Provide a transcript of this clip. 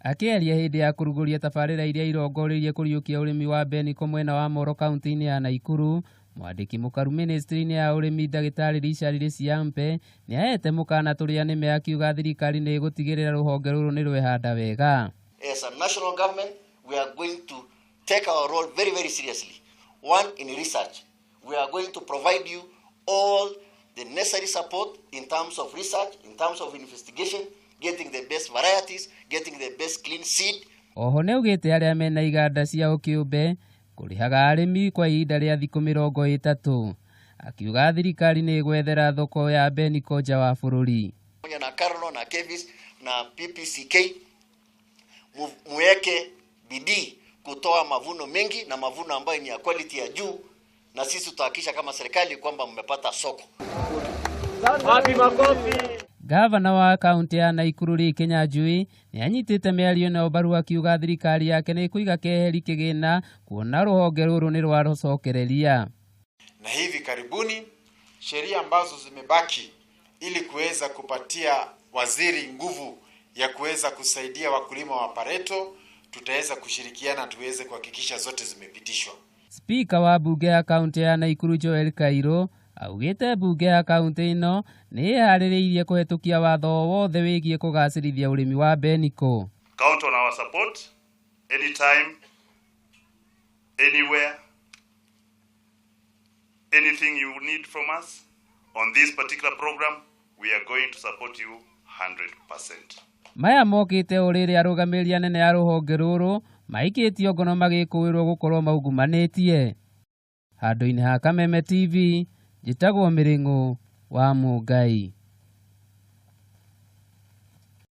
Akĩaria hĩndĩ ya kũrugũria tabarĩra iria irongoririe kũriũkia ũrĩmi wa mbeniko mwena wa Moro kaunti-inĩ ya Nakuru, mwandĩki mũkaru ministry-inĩ ya ũrĩmi Ndagĩtarĩ Richard Riciampe nĩahete mũkana tũrĩa nĩme akiuga thirikari nĩ ĩgũtigĩrĩra rũhonge rũrũ nĩ rwehanda wega. As a national government, we are going to take our role very, very seriously. One, in research. We are going to provide you all the necessary support in terms of research, in terms of investigation, getting the best varieties, getting the best clean seed. Oho nĩaugĩte arĩa mena iganda cia ũkĩũmbe kũrĩhaga arĩmi kwa ihinda rĩa thikũ 30. Akiuga thirikari nĩ ĩgwethera thoko ya mbeniko nja wa bũrũri. Na Carlo na Kevis na PPCK muweke bidii kutoa mavuno mengi na mavuno ambayo ni ya quality ya juu, na sisi tutahakikisha kama serikali kwamba mmepata soko. Wapi makofi? Gavana wa kaunti ya Nakuru Ricky Nyanjui nĩanyitĩte mĩario na ũbaru akiuga thirikari yake nĩ kũiga keheri kĩgĩna kuona rũhonge rũrũ nĩ rwarũcokereria. Na hivi karibuni sheria ambazo zimebaki ili kuweza kupatia waziri nguvu ya kuweza kusaidia wakulima wa pareto, tutaweza kushirikiana tuweze kuhakikisha zote zimepitishwa. Spika wa bunge ya kaunti ya Nakuru Joel Kairo augĩte bunge ya kaunti ĩno nĩ ĩharĩrĩirie kũhetũkia watho wothe wĩgiĩ kũgacĩrithia ũrĩmi wa mbeniko. Count on our support anytime, anywhere, anything you need from us on this particular program, we are going to support you 100%. Maya mokĩte ũrĩrĩ arũgamĩrĩri anene a rũhonge rũrũ maikĩtio ngono magĩkũĩrwo gũkorwo maungumanĩtie. Handũ-inĩ ha Kameme TV, njĩtagwo Mĩrĩng'ũ wa Mũngai.